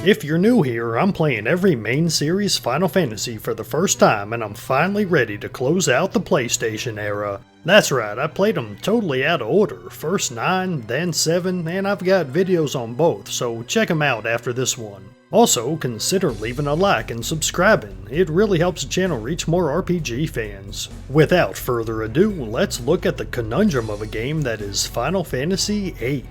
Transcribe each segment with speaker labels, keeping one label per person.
Speaker 1: If you're new here, I'm playing every main series Final Fantasy for the first time, and I'm finally ready to close out the PlayStation era. That's right, I played them totally out of order, first 9, then 7, and I've got videos on both, so check them out after this one. Also, consider leaving a like and subscribing, it really helps the channel reach more RPG fans. Without further ado, let's look at the conundrum of a game that is Final Fantasy VIII.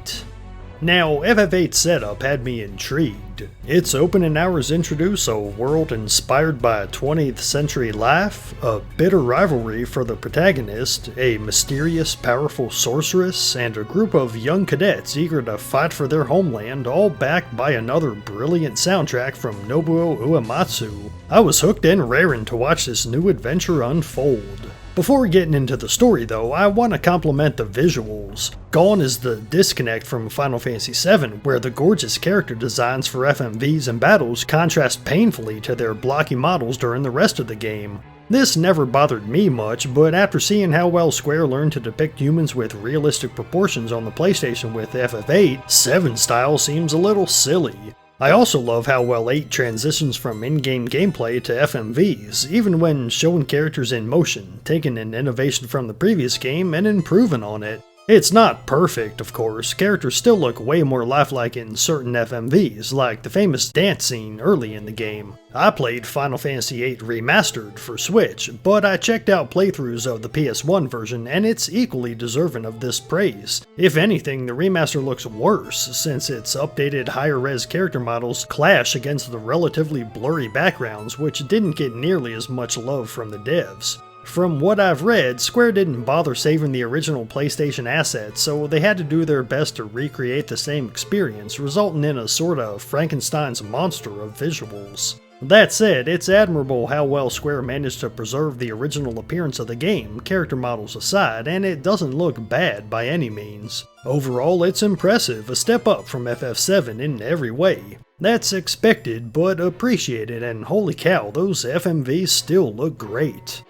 Speaker 1: Now, FF8's setup had me intrigued. Its opening hours introduce a world inspired by 20th century life, a bitter rivalry for the protagonist, a mysterious, powerful sorceress, and a group of young cadets eager to fight for their homeland, all backed by another brilliant soundtrack from Nobuo Uematsu. I was hooked and raring to watch this new adventure unfold. Before getting into the story though, I want to compliment the visuals. Gone is the disconnect from Final Fantasy VII, where the gorgeous character designs for FMVs and battles contrast painfully to their blocky models during the rest of the game. This never bothered me much, but after seeing how well Square learned to depict humans with realistic proportions on the PlayStation with FF8, 7 style seems a little silly. I also love how well 8 transitions from in-game gameplay to FMVs, even when showing characters in motion, taking an innovation from the previous game and improving on it. It's not perfect, of course, characters still look way more lifelike in certain FMVs, like the famous dance scene early in the game. I played Final Fantasy VIII Remastered for Switch, but I checked out playthroughs of the PS1 version and it's equally deserving of this praise. If anything, the remaster looks worse, since its updated higher-res character models clash against the relatively blurry backgrounds, which didn't get nearly as much love from the devs. From what I've read, Square didn't bother saving the original PlayStation assets, so they had to do their best to recreate the same experience, resulting in a sort of Frankenstein's monster of visuals. That said, it's admirable how well Square managed to preserve the original appearance of the game, character models aside, and it doesn't look bad by any means. Overall, it's impressive, a step up from FF7 in every way. That's expected, but appreciated, and holy cow, those FMVs still look great.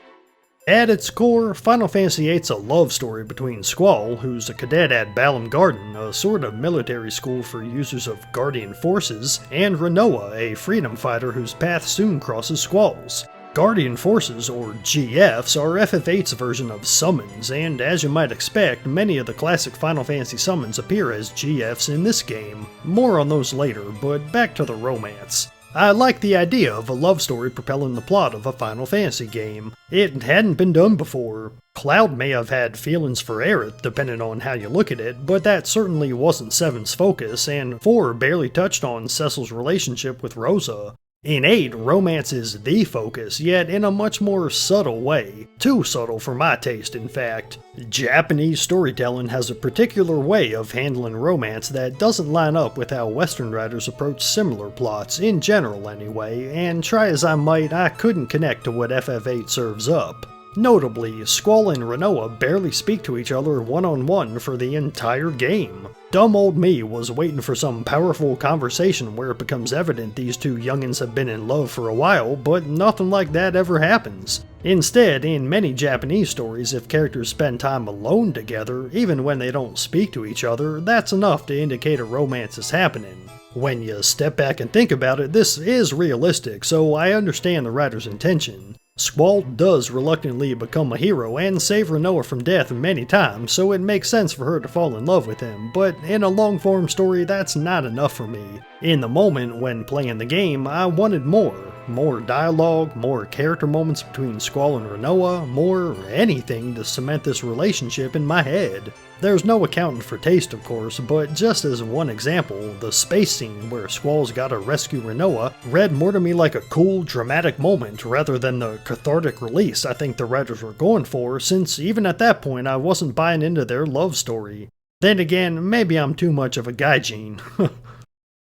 Speaker 1: At its core, Final Fantasy VIII's a love story between Squall, who's a cadet at Balam Garden, a sort of military school for users of Guardian Forces, and Rinoa, a freedom fighter whose path soon crosses Squall's. Guardian Forces, or GFs, are FF8's version of summons, and as you might expect, many of the classic Final Fantasy summons appear as GFs in this game. More on those later, but back to the romance. I like the idea of a love story propelling the plot of a Final Fantasy game. It hadn't been done before. Cloud may have had feelings for Aerith, depending on how you look at it, but that certainly wasn't 7's focus, and 4 barely touched on Cecil's relationship with Rosa. In 8, romance is the focus, yet in a much more subtle way. Too subtle for my taste, in fact. Japanese storytelling has a particular way of handling romance that doesn't line up with how Western writers approach similar plots, in general anyway, and try as I might, I couldn't connect to what FF8 serves up. Notably, Squall and Rinoa barely speak to each other one-on-one for the entire game. Dumb old me was waiting for some powerful conversation where it becomes evident these two youngins have been in love for a while, but nothing like that ever happens. Instead, in many Japanese stories, if characters spend time alone together, even when they don't speak to each other, that's enough to indicate a romance is happening. When you step back and think about it, this is realistic, so I understand the writer's intention. Squall does reluctantly become a hero and save Rinoa from death many times, so it makes sense for her to fall in love with him, but in a long-form story that's not enough for me. In the moment when playing the game, I wanted more. More dialogue, more character moments between Squall and Rinoa, more anything to cement this relationship in my head. There's no accounting for taste, of course, but just as one example, the space scene where Squall's gotta rescue Rinoa read more to me like a cool, dramatic moment rather than the cathartic release I think the writers were going for, since even at that point I wasn't buying into their love story. Then again, maybe I'm too much of a gaijin.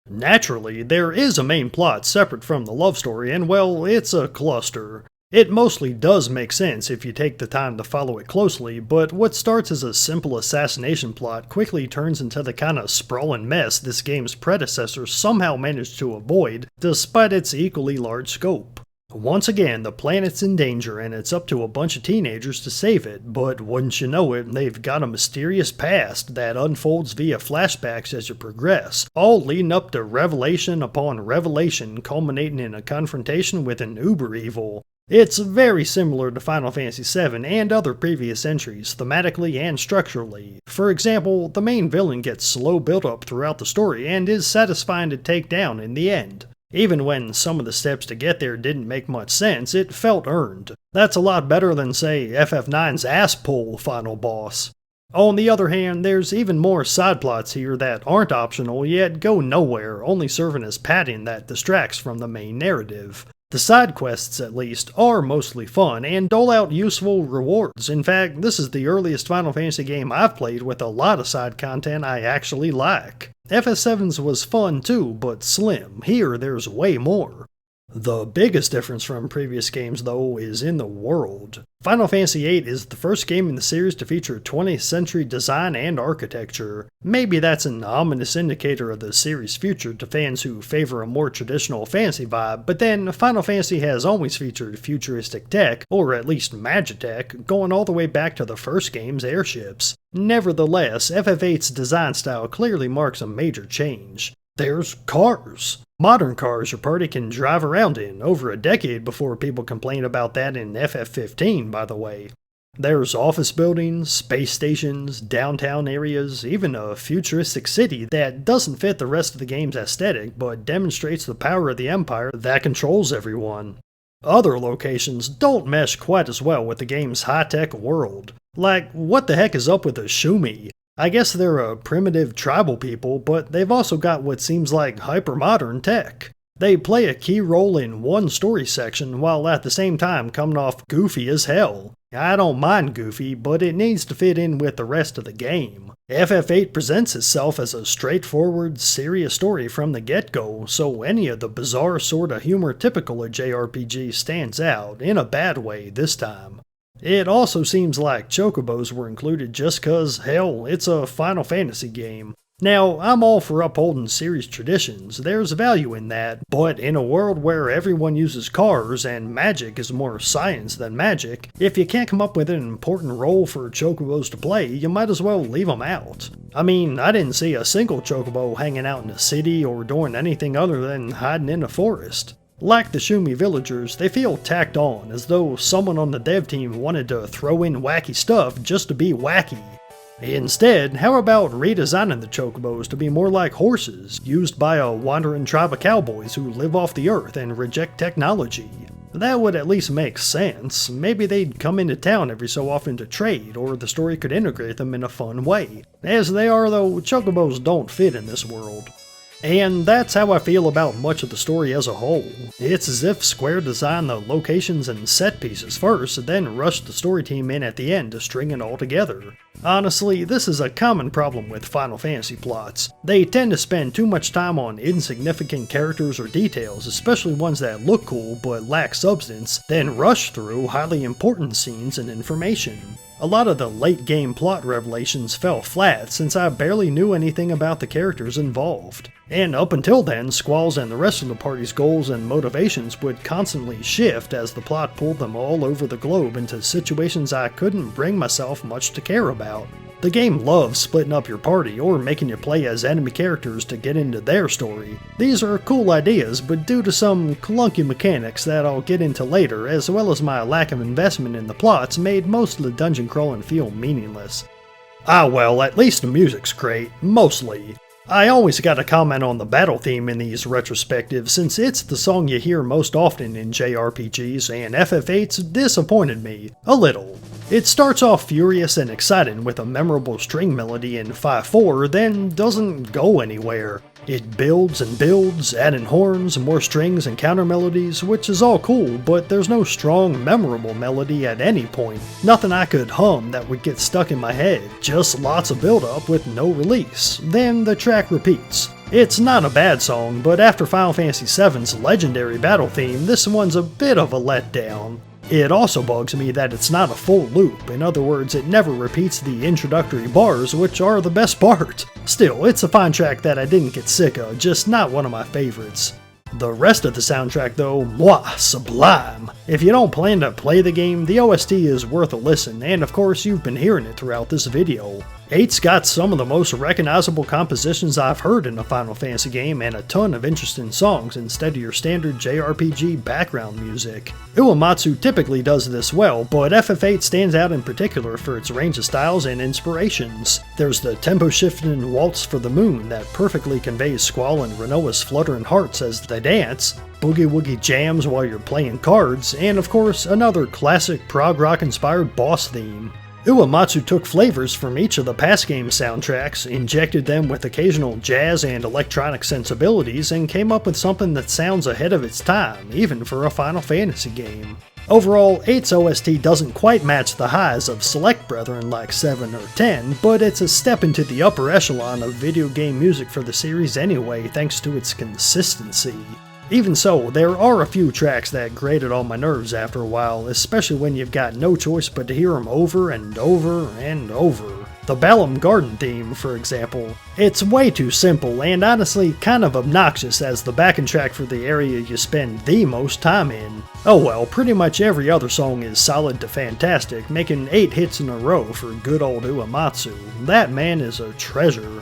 Speaker 1: Naturally, there is a main plot separate from the love story, and well, it's a cluster. It mostly does make sense if you take the time to follow it closely, but what starts as a simple assassination plot quickly turns into the kind of sprawling mess this game's predecessor somehow managed to avoid, despite its equally large scope. Once again, the planet's in danger and it's up to a bunch of teenagers to save it, but wouldn't you know it, they've got a mysterious past that unfolds via flashbacks as you progress, all leading up to revelation upon revelation, culminating in a confrontation with an uber evil. It's very similar to Final Fantasy VII and other previous entries, thematically and structurally. For example, the main villain gets slow build-up throughout the story and is satisfying to take down in the end. Even when some of the steps to get there didn't make much sense, it felt earned. That's a lot better than, say, FF9's ass-pull final boss. On the other hand, there's even more side plots here that aren't optional yet go nowhere, only serving as padding that distracts from the main narrative. The side quests, at least, are mostly fun and dole out useful rewards. In fact, this is the earliest Final Fantasy game I've played with a lot of side content I actually like. FF7's was fun too, but slim. Here, there's way more. The biggest difference from previous games, though, is in the world. Final Fantasy VIII is the first game in the series to feature 20th century design and architecture. Maybe that's an ominous indicator of the series' future to fans who favor a more traditional fantasy vibe, but then Final Fantasy has always featured futuristic tech, or at least magitech, going all the way back to the first game's airships. Nevertheless, FF8's design style clearly marks a major change. There's cars. Modern cars your party can drive around in, over a decade before people complained about that in FF15, by the way. There's office buildings, space stations, downtown areas, even a futuristic city that doesn't fit the rest of the game's aesthetic but demonstrates the power of the Empire that controls everyone. Other locations don't mesh quite as well with the game's high-tech world. Like, what the heck is up with the Shumi? I guess they're a primitive tribal people, but they've also got what seems like hyper-modern tech. They play a key role in one story section, while at the same time coming off goofy as hell. I don't mind goofy, but it needs to fit in with the rest of the game. FF8 presents itself as a straightforward, serious story from the get-go, so any of the bizarre sort of humor typical of JRPG stands out, in a bad way this time. It also seems like chocobos were included just cause, hell, it's a Final Fantasy game. Now, I'm all for upholding series traditions, there's value in that, but in a world where everyone uses cars and magic is more science than magic, if you can't come up with an important role for chocobos to play, you might as well leave them out. I mean, I didn't see a single chocobo hanging out in a city or doing anything other than hiding in a forest. Like the Shumi villagers, they feel tacked on, as though someone on the dev team wanted to throw in wacky stuff just to be wacky. Instead, how about redesigning the chocobos to be more like horses, used by a wandering tribe of cowboys who live off the earth and reject technology? That would at least make sense. Maybe they'd come into town every so often to trade, or the story could integrate them in a fun way. As they are though, chocobos don't fit in this world. And that's how I feel about much of the story as a whole. It's as if Square designed the locations and set pieces first, then rushed the story team in at the end to string it all together. Honestly, this is a common problem with Final Fantasy plots. They tend to spend too much time on insignificant characters or details, especially ones that look cool but lack substance, then rush through highly important scenes and information. A lot of the late game plot revelations fell flat since I barely knew anything about the characters involved. And up until then, Squall's and the rest of the party's goals and motivations would constantly shift as the plot pulled them all over the globe into situations I couldn't bring myself much to care about. The game loves splitting up your party or making you play as enemy characters to get into their story. These are cool ideas, but due to some clunky mechanics that I'll get into later, as well as my lack of investment in the plots, made most of the dungeon crawling feel meaningless. Ah well, at least the music's great, mostly. I always gotta comment on the battle theme in these retrospectives since it's the song you hear most often in JRPGs, and FF8's disappointed me, a little. It starts off furious and exciting with a memorable string melody in 5/4, then doesn't go anywhere. It builds and builds, adding horns, more strings and counter melodies, which is all cool, but there's no strong, memorable melody at any point. Nothing I could hum that would get stuck in my head, just lots of build-up with no release. Then the track repeats. It's not a bad song, but after Final Fantasy VII's legendary battle theme, this one's a bit of a letdown. It also bugs me that it's not a full loop, in other words, it never repeats the introductory bars, which are the best part. Still, it's a fine track that I didn't get sick of, just not one of my favorites. The rest of the soundtrack though, mwah, sublime. If you don't plan to play the game, the OST is worth a listen, and of course you've been hearing it throughout this video. 8's got some of the most recognizable compositions I've heard in a Final Fantasy game and a ton of interesting songs instead of your standard JRPG background music. Uematsu typically does this well, but FF8 stands out in particular for its range of styles and inspirations. There's the tempo-shifting Waltz for the Moon that perfectly conveys Squall and Renoa's fluttering hearts as they dance, boogie-woogie jams while you're playing cards, and of course another classic prog rock inspired boss theme. Uematsu took flavors from each of the past game soundtracks, injected them with occasional jazz and electronic sensibilities, and came up with something that sounds ahead of its time, even for a Final Fantasy game. Overall, 8's OST doesn't quite match the highs of select brethren like 7 or 10, but it's a step into the upper echelon of video game music for the series anyway, thanks to its consistency. Even so, there are a few tracks that grated on my nerves after a while, especially when you've got no choice but to hear them over and over and over. The Balam Garden theme, for example. It's way too simple and honestly kind of obnoxious as the backing track for the area you spend the most time in. Oh well, pretty much every other song is solid to fantastic, making 8 hits in a row for good old Uematsu. That man is a treasure.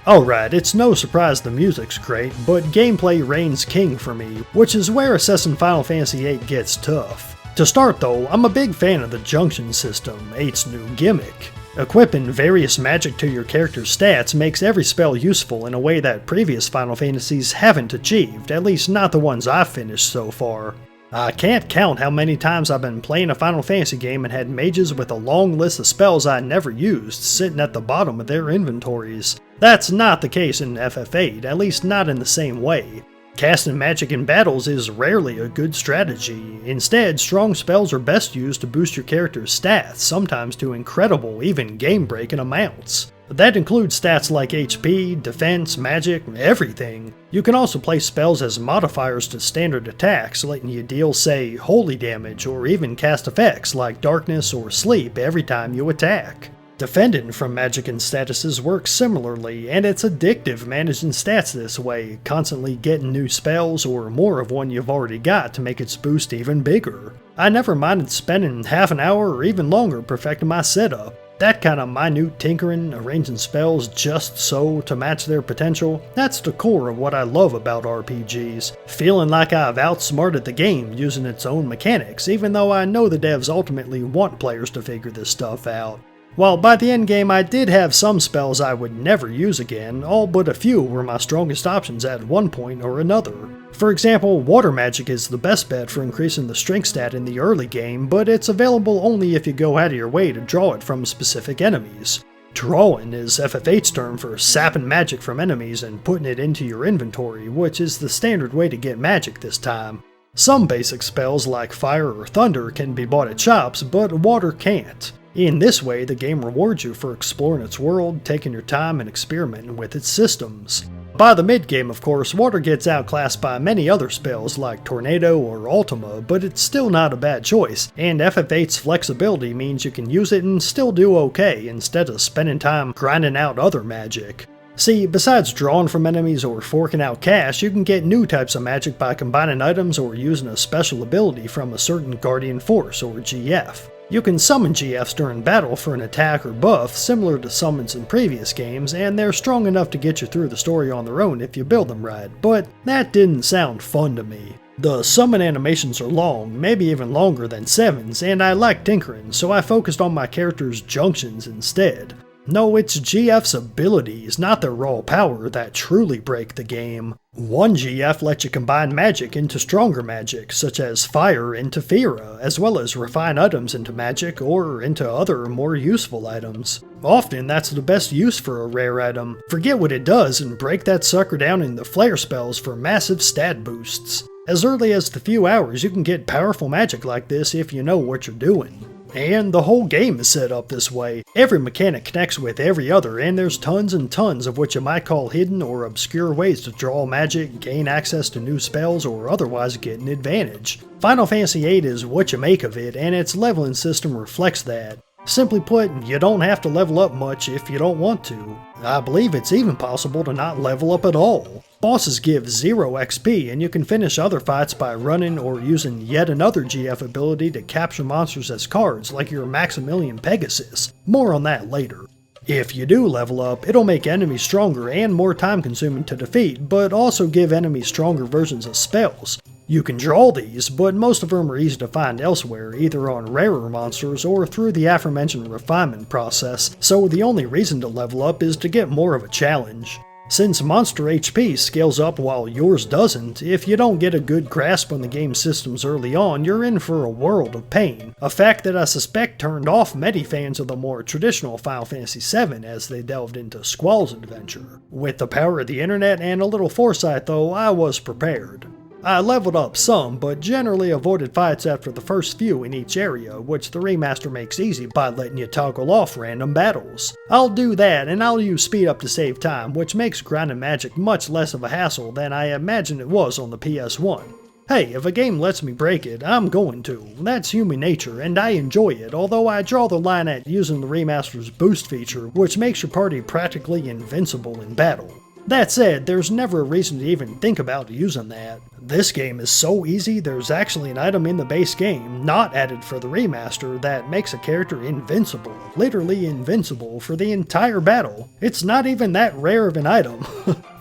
Speaker 1: Alright, it's no surprise the music's great, but gameplay reigns king for me, which is where assessing Final Fantasy VIII gets tough. To start though, I'm a big fan of the junction system, 8's new gimmick. Equipping various magic to your character's stats makes every spell useful in a way that previous Final Fantasies haven't achieved, at least not the ones I've finished so far. I can't count how many times I've been playing a Final Fantasy game and had mages with a long list of spells I never used sitting at the bottom of their inventories. That's not the case in FF8, at least not in the same way. Casting magic in battles is rarely a good strategy. Instead, strong spells are best used to boost your character's stats, sometimes to incredible, even game-breaking amounts. That includes stats like HP, defense, magic, everything. You can also place spells as modifiers to standard attacks, letting you deal, say, holy damage, or even cast effects like darkness or sleep every time you attack. Defending from magic and statuses works similarly, and it's addictive managing stats this way, constantly getting new spells or more of one you've already got to make its boost even bigger. I never minded spending half an hour or even longer perfecting my setup. That kind of minute tinkering, arranging spells just so to match their potential, that's the core of what I love about RPGs. Feeling like I've outsmarted the game using its own mechanics, even though I know the devs ultimately want players to figure this stuff out. While by the end game I did have some spells I would never use again, all but a few were my strongest options at one point or another. For example, water magic is the best bet for increasing the strength stat in the early game, but it's available only if you go out of your way to draw it from specific enemies. Drawing is FF8's term for sapping magic from enemies and putting it into your inventory, which is the standard way to get magic this time. Some basic spells like fire or thunder can be bought at shops, but water can't. In this way, the game rewards you for exploring its world, taking your time and experimenting with its systems. By the mid-game, of course, water gets outclassed by many other spells like Tornado or Ultima, but it's still not a bad choice, and FF8's flexibility means you can use it and still do okay instead of spending time grinding out other magic. See, besides drawing from enemies or forking out cash, you can get new types of magic by combining items or using a special ability from a certain Guardian Force or GF. You can summon GFs during battle for an attack or buff, similar to summons in previous games, and they're strong enough to get you through the story on their own if you build them right, but that didn't sound fun to me. The summon animations are long, maybe even longer than 7's, and I like tinkering, so I focused on my character's junctions instead. No, it's GF's abilities, not their raw power, that truly break the game. One GF lets you combine magic into stronger magic, such as fire into Fira, as well as refine items into magic or into other more useful items. Often that's the best use for a rare item. Forget what it does and break that sucker down into flare spells for massive stat boosts. As early as the few hours you can get powerful magic like this if you know what you're doing. And the whole game is set up this way. Every mechanic connects with every other, and there's tons and tons of what you might call hidden or obscure ways to draw magic, gain access to new spells, or otherwise get an advantage. Final Fantasy VIII is what you make of it, and its leveling system reflects that. Simply put, you don't have to level up much if you don't want to. I believe it's even possible to not level up at all. Bosses give 0 XP, and you can finish other fights by running or using yet another GF ability to capture monsters as cards, like your Maximilian Pegasus. More on that later. If you do level up, it'll make enemies stronger and more time consuming to defeat, but also give enemies stronger versions of spells. You can draw these, but most of them are easy to find elsewhere, either on rarer monsters or through the aforementioned refinement process, so the only reason to level up is to get more of a challenge. Since monster HP scales up while yours doesn't, if you don't get a good grasp on the game systems early on, you're in for a world of pain, a fact that I suspect turned off many fans of the more traditional Final Fantasy VII as they delved into Squall's adventure. With the power of the internet and a little foresight though, I was prepared. I leveled up some, but generally avoided fights after the first few in each area, which the remaster makes easy by letting you toggle off random battles. I'll do that, and I'll use speed up to save time, which makes grinding magic much less of a hassle than I imagined it was on the PS1. Hey, if a game lets me break it, I'm going to. That's human nature, and I enjoy it, although I draw the line at using the remaster's boost feature, which makes your party practically invincible in battle. That said, there's never a reason to even think about using that. This game is so easy, there's actually an item in the base game, not added for the remaster, that makes a character invincible, literally invincible, for the entire battle. It's not even that rare of an item.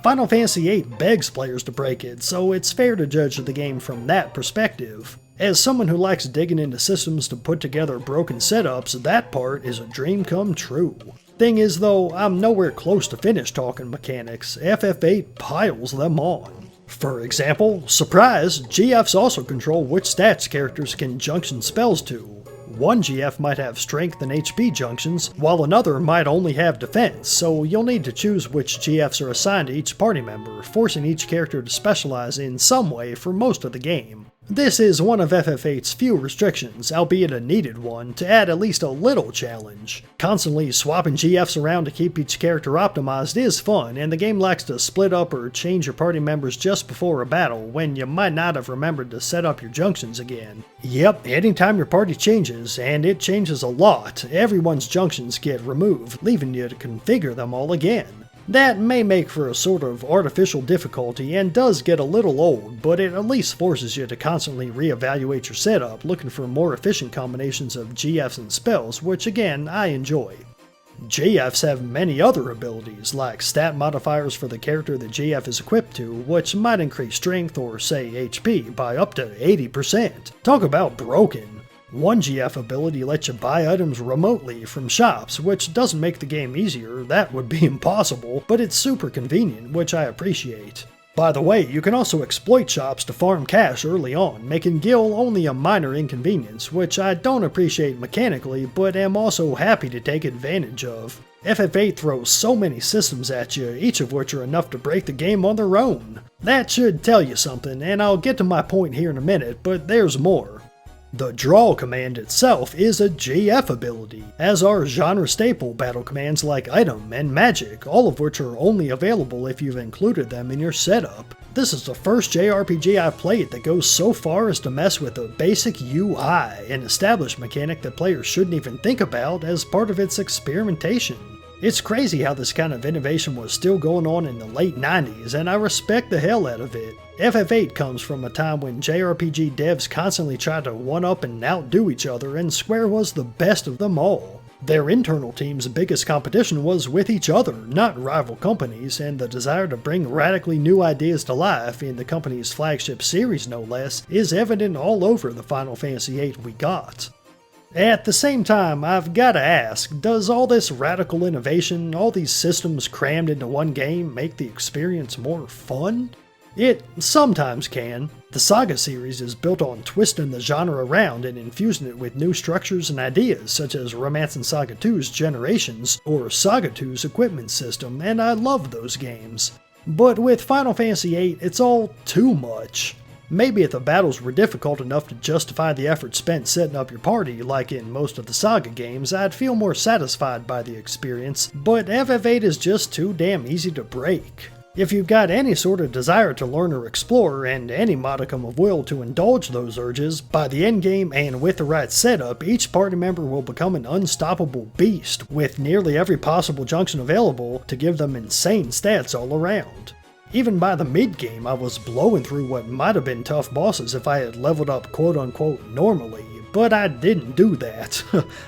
Speaker 1: Final Fantasy VIII begs players to break it, so it's fair to judge the game from that perspective. As someone who likes digging into systems to put together broken setups, that part is a dream come true. Thing is though, I'm nowhere close to finished talking mechanics. FF8 piles them on. For example, surprise, GFs also control which stats characters can junction spells to. One GF might have strength and HP junctions, while another might only have defense, so you'll need to choose which GFs are assigned to each party member, forcing each character to specialize in some way for most of the game. This is one of FF8's few restrictions, albeit a needed one, to add at least a little challenge. Constantly swapping GFs around to keep each character optimized is fun, and the game likes to split up or change your party members just before a battle when you might not have remembered to set up your junctions again. Yep, anytime your party changes, and it changes a lot, everyone's junctions get removed, leaving you to configure them all again. That may make for a sort of artificial difficulty and does get a little old, but it at least forces you to constantly reevaluate your setup, looking for more efficient combinations of GFs and spells, which again, I enjoy. GFs have many other abilities, like stat modifiers for the character the GF is equipped to, which might increase strength or, say, HP by up to 80%. Talk about broken. One GF ability lets you buy items remotely from shops, which doesn't make the game easier, that would be impossible, but it's super convenient, which I appreciate. By the way, you can also exploit shops to farm cash early on, making gil only a minor inconvenience, which I don't appreciate mechanically, but am also happy to take advantage of. FF8 throws so many systems at you, each of which are enough to break the game on their own. That should tell you something, and I'll get to my point here in a minute, but there's more. The draw command itself is a GF ability, as are genre staple battle commands like item and magic, all of which are only available if you've included them in your setup. This is the first JRPG I've played that goes so far as to mess with the basic UI, an established mechanic that players shouldn't even think about as part of its experimentation. It's crazy how this kind of innovation was still going on in the late 90s, and I respect the hell out of it. FF8 comes from a time when JRPG devs constantly tried to one-up and outdo each other, and Square was the best of them all. Their internal team's biggest competition was with each other, not rival companies, and the desire to bring radically new ideas to life, in the company's flagship series no less, is evident all over the Final Fantasy VIII we got. At the same time, I've gotta ask, does all this radical innovation, all these systems crammed into one game, make the experience more fun? It sometimes can. The Saga series is built on twisting the genre around and infusing it with new structures and ideas, such as Romancing Saga 2's Generations, or Saga 2's equipment system, and I love those games. But with Final Fantasy VIII, it's all too much. Maybe if the battles were difficult enough to justify the effort spent setting up your party, like in most of the Saga games, I'd feel more satisfied by the experience, but FF8 is just too damn easy to break. If you've got any sort of desire to learn or explore, and any modicum of will to indulge those urges, by the endgame and with the right setup, each party member will become an unstoppable beast, with nearly every possible junction available to give them insane stats all around. Even by the mid-game, I was blowing through what might have been tough bosses if I had leveled up quote-unquote normally, but I didn't do that.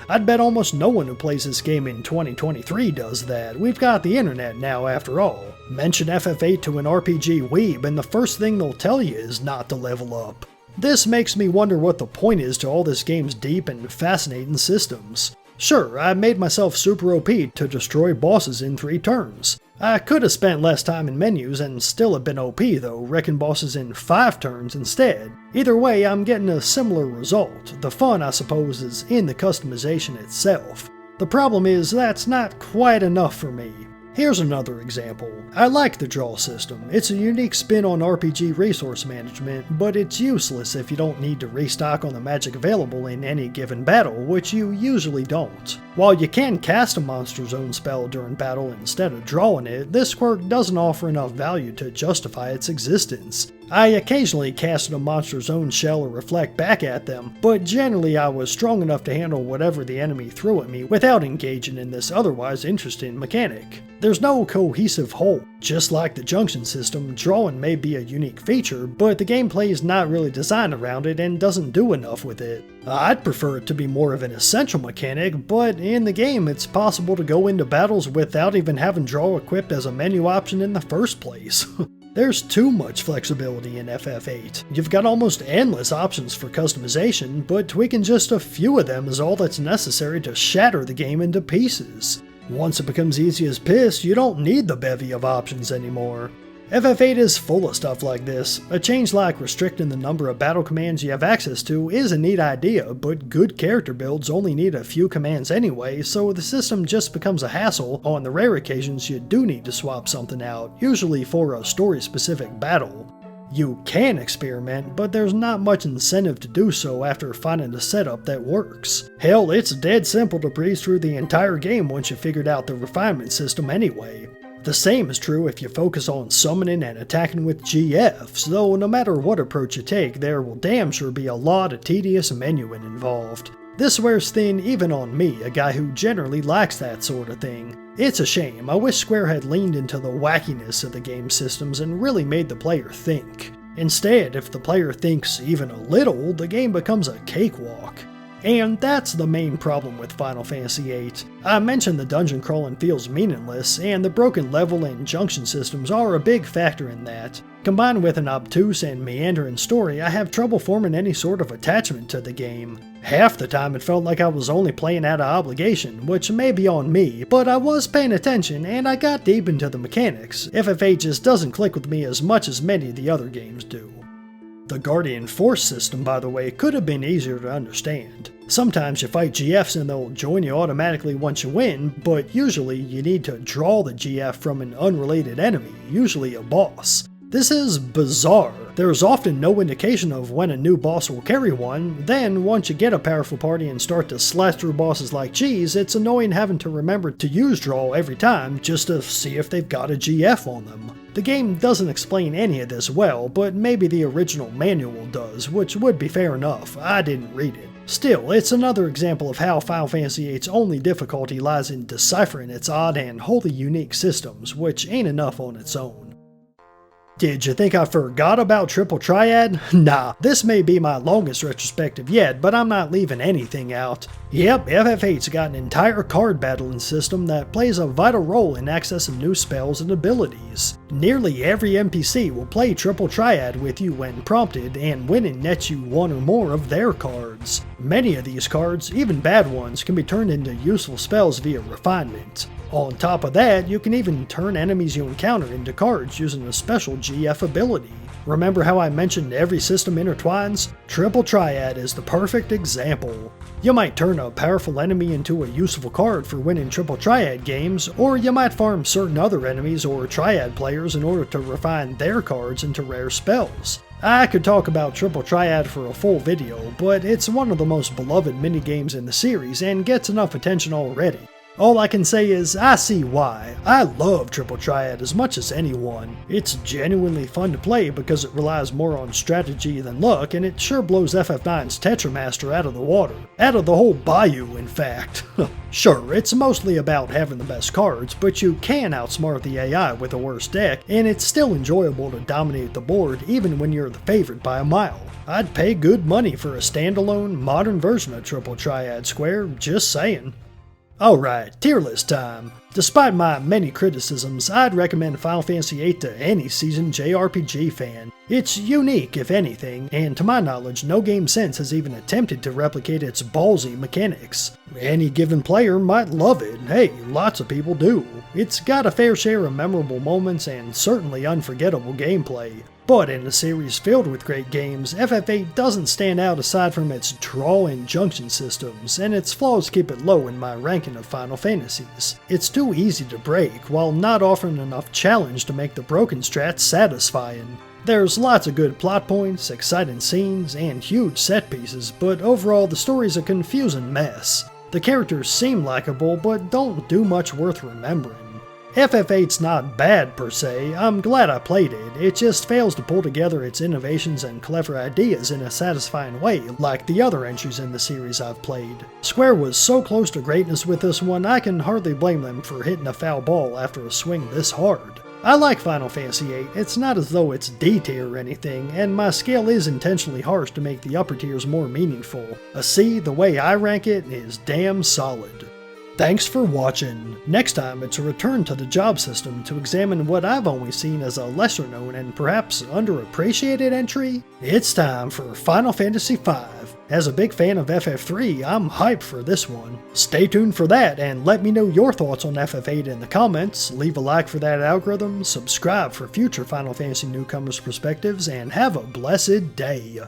Speaker 1: I'd bet almost no one who plays this game in 2023 does that. We've got the internet now after all. Mention FF8 to an RPG weeb and the first thing they'll tell you is not to level up. This makes me wonder what the point is to all this game's deep and fascinating systems. Sure, I made myself super OP to destroy bosses in 3 turns. I could have spent less time in menus and still have been OP though, wrecking bosses in 5 turns instead. Either way, I'm getting a similar result. The fun, I suppose, is in the customization itself. The problem is that's not quite enough for me. Here's another example. I like the draw system. It's a unique spin on RPG resource management, but it's useless if you don't need to restock on the magic available in any given battle, which you usually don't. While you can cast a monster's own spell during battle instead of drawing it, this quirk doesn't offer enough value to justify its existence. I occasionally casted a monster's own shell or reflect back at them, but generally I was strong enough to handle whatever the enemy threw at me without engaging in this otherwise interesting mechanic. There's no cohesive whole. Just like the junction system, drawing may be a unique feature, but the gameplay is not really designed around it and doesn't do enough with it. I'd prefer it to be more of an essential mechanic, but in the game it's possible to go into battles without even having draw equipped as a menu option in the first place. There's too much flexibility in FF8. You've got almost endless options for customization, but tweaking just a few of them is all that's necessary to shatter the game into pieces. Once it becomes easy as piss, you don't need the bevy of options anymore. FF8 is full of stuff like this. A change like restricting the number of battle commands you have access to is a neat idea, but good character builds only need a few commands anyway, so the system just becomes a hassle on the rare occasions you do need to swap something out, usually for a story-specific battle. You can experiment, but there's not much incentive to do so after finding a setup that works. Hell, it's dead simple to breeze through the entire game once you figured out the refinement system anyway. The same is true if you focus on summoning and attacking with GFs, though no matter what approach you take, there will damn sure be a lot of tedious menuing involved. This wears thin even on me, a guy who generally likes that sort of thing. It's a shame. I wish Square had leaned into the wackiness of the game systems and really made the player think. Instead, if the player thinks even a little, the game becomes a cakewalk. And that's the main problem with Final Fantasy VIII. I mentioned the dungeon crawling feels meaningless, and the broken level and junction systems are a big factor in that. Combined with an obtuse and meandering story, I have trouble forming any sort of attachment to the game. Half the time it felt like I was only playing out of obligation, which may be on me, but I was paying attention and I got deep into the mechanics. FF8 just doesn't click with me as much as many of the other games do. The Guardian Force system, by the way, could have been easier to understand. Sometimes you fight GFs and they'll join you automatically once you win, but usually you need to draw the GF from an unrelated enemy, usually a boss. This is bizarre. There is often no indication of when a new boss will carry one, then once you get a powerful party and start to slash through bosses like cheese, it's annoying having to remember to use draw every time just to see if they've got a GF on them. The game doesn't explain any of this well, but maybe the original manual does, which would be fair enough. I didn't read it. Still, it's another example of how Final Fantasy VIII's only difficulty lies in deciphering its odd and wholly unique systems, which ain't enough on its own. Did you think I forgot about Triple Triad? Nah, this may be my longest retrospective yet, but I'm not leaving anything out. Yep, FF8's got an entire card battling system that plays a vital role in accessing new spells and abilities. Nearly every NPC will play Triple Triad with you when prompted, and winning nets you one or more of their cards. Many of these cards, even bad ones, can be turned into useful spells via refinement. On top of that, you can even turn enemies you encounter into cards using a special GF ability. Remember how I mentioned every system intertwines? Triple Triad is the perfect example. You might turn a powerful enemy into a useful card for winning Triple Triad games, or you might farm certain other enemies or Triad players in order to refine their cards into rare spells. I could talk about Triple Triad for a full video, but it's one of the most beloved minigames in the series and gets enough attention already. All I can say is, I see why. I love Triple Triad as much as anyone. It's genuinely fun to play because it relies more on strategy than luck, and it sure blows FF9's Tetramaster out of the water. Out of the whole bayou, in fact. Sure, it's mostly about having the best cards, but you can outsmart the AI with a worse deck, and it's still enjoyable to dominate the board even when you're the favorite by a mile. I'd pay good money for a standalone, modern version of Triple Triad Square, just saying. Alright, tier list time. Despite my many criticisms, I'd recommend Final Fantasy VIII to any seasoned JRPG fan. It's unique, if anything, and to my knowledge, no game since has even attempted to replicate its ballsy mechanics. Any given player might love it, hey, lots of people do. It's got a fair share of memorable moments and certainly unforgettable gameplay. But in a series filled with great games, FF8 doesn't stand out aside from its draw and junction systems, and its flaws keep it low in my ranking of Final Fantasies. It's too easy to break, while not offering enough challenge to make the broken strats satisfying. There's lots of good plot points, exciting scenes, and huge set pieces, but overall the story's a confusing mess. The characters seem likable, but don't do much worth remembering. FF8's not bad per se, I'm glad I played it, it just fails to pull together its innovations and clever ideas in a satisfying way like the other entries in the series I've played. Square was so close to greatness with this one, I can hardly blame them for hitting a foul ball after a swing this hard. I like Final Fantasy VIII, it's not as though it's D tier or anything, and my scale is intentionally harsh to make the upper tiers more meaningful. A C, the way I rank it, is damn solid. Thanks for watching. Next time it's a return to the job system to examine what I've only seen as a lesser known and perhaps underappreciated entry. It's time for Final Fantasy V. As a big fan of FF3, I'm hyped for this one. Stay tuned for that and let me know your thoughts on FF8 in the comments, leave a like for that algorithm, subscribe for future Final Fantasy Newcomers perspectives, and have a blessed day.